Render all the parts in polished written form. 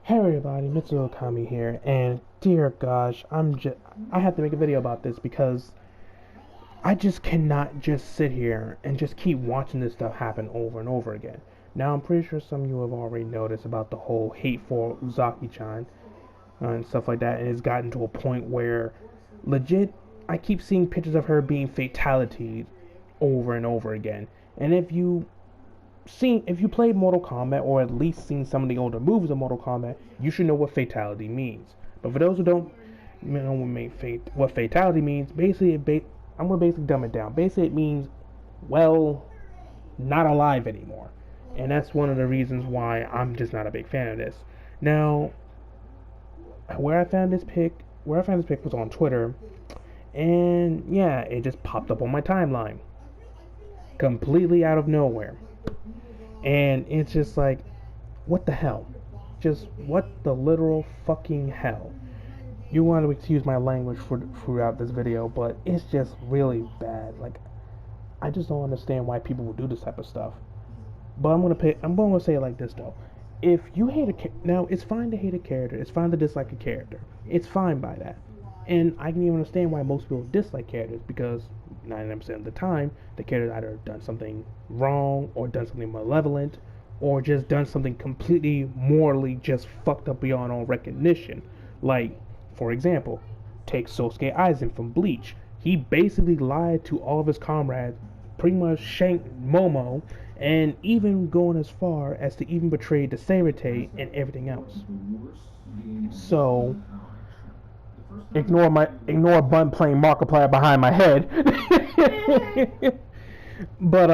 Hey everybody, Mr. Uzaki here, and dear gosh, I have to make a video about this because I just cannot just sit here and just keep watching this stuff happen over and over again. Now, I'm pretty sure some of you have already noticed about the whole hate for Uzaki-chan and stuff like that, and it's gotten to a point where, legit, I keep seeing pictures of her being fatalities over and over again. And if you played Mortal Kombat or at least seen some of the older movies of Mortal Kombat, you should know what fatality means. But for those who don't know what fatality means, I'm gonna basically dumb it down. Basically, it means, well, not alive anymore, and that's one of the reasons why I'm just not a big fan of this. Now, where I found this pic was on Twitter, and yeah, it just popped up on my timeline, completely out of nowhere. And it's just like, what the hell? Just what the literal fucking hell? You want to excuse my language throughout this video, but it's just really bad. Like, I just don't understand why people would do this type of stuff. But I'm gonna say it like this though. If you hate now, it's fine to hate a character. It's fine to dislike a character. It's fine by that. And I can even understand why most people dislike characters, because 99% of the time, the character's either done something wrong, or done something malevolent, or just done something completely morally just fucked up beyond all recognition. Like, for example, take Sosuke Aizen from Bleach. He basically lied to all of his comrades, pretty much shanked Momo, and even going as far as to even betray the Serite and everything else. So, ignore Bun playing Markiplier behind my head. But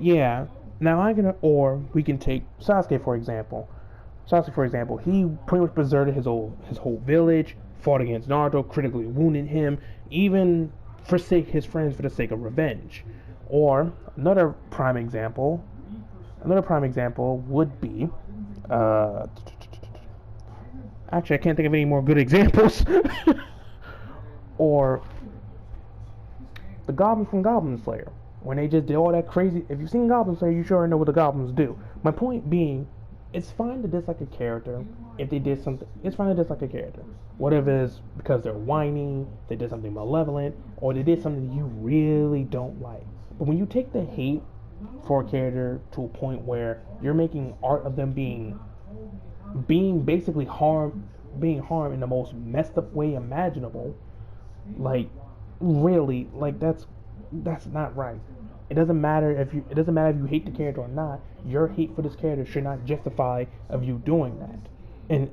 yeah. Now we can take Sasuke for example. He pretty much berserted his whole village, fought against Naruto, critically wounded him, even forsake his friends for the sake of revenge. Or another prime example would be actually, I can't think of any more good examples. Or the goblins from Goblin Slayer, when they just did all that crazy. If you've seen Goblin Slayer, you sure know what the goblins do. My point being, it's fine to dislike a character if they did something. It's fine to dislike a character, whatever it is, because they're whiny, they did something malevolent, or they did something you really don't like. But when you take the hate for a character to a point where you're making art of them being basically harmed in the most messed up way imaginable, like, really, like, that's not right. It doesn't matter if you hate the character or not. Your hate for this character should not justify of you doing that.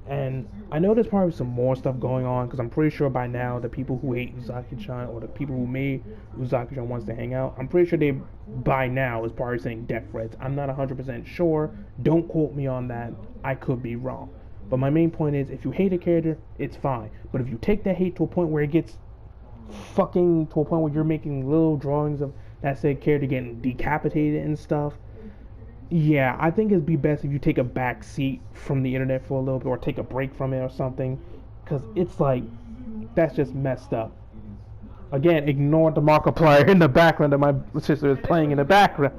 And I know there's probably some more stuff going on, because I'm pretty sure by now the people who hate Uzaki-chan, or the people who made Uzaki-chan wants to hang out, I'm pretty sure they by now is probably saying death threats. I'm not 100% sure. Don't quote me on that. I could be wrong. But my main point is, if you hate a character, it's fine. But if you take that hate to a point where it gets fucking to a point where you're making little drawings of that said character getting decapitated and stuff, yeah, I think it'd be best if you take a back seat from the internet for a little bit, or take a break from it or something, because it's like, that's just messed up. Again, ignore the Markiplier in the background that my sister is playing in the background.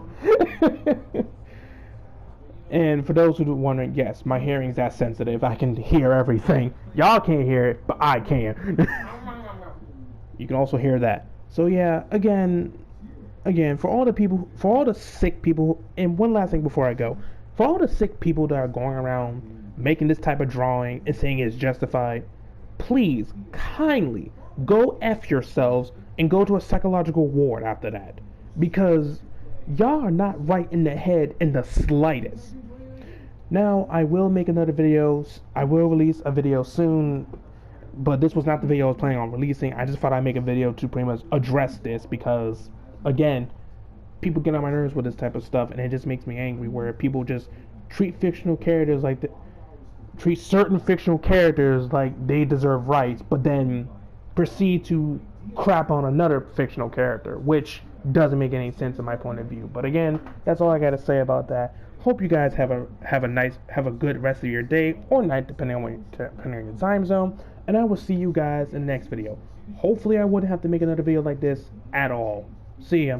And for those who are wondering, yes, my hearing's that sensitive. I can hear everything. Y'all can't hear it, but I can. You can also hear that. So yeah, again, for all the sick people, and one last thing before I go, for all the sick people that are going around making this type of drawing and saying it's justified, please, kindly, go F yourselves and go to a psychological ward after that. Because y'all are not right in the head in the slightest. Now, I will make another video. I will release a video soon, but this was not the video I was planning on releasing. I just thought I'd make a video to pretty much address this, because, again, people get on my nerves with this type of stuff, and it just makes me angry, where people just treat certain fictional characters like they deserve rights, but then proceed to crap on another fictional character, which doesn't make any sense in my point of view. But again, that's all I gotta say about that. Hope you guys have a good rest of your day or night, depending on your time zone. And I will see you guys in the next video. Hopefully I wouldn't have to make another video like this at all. See ya.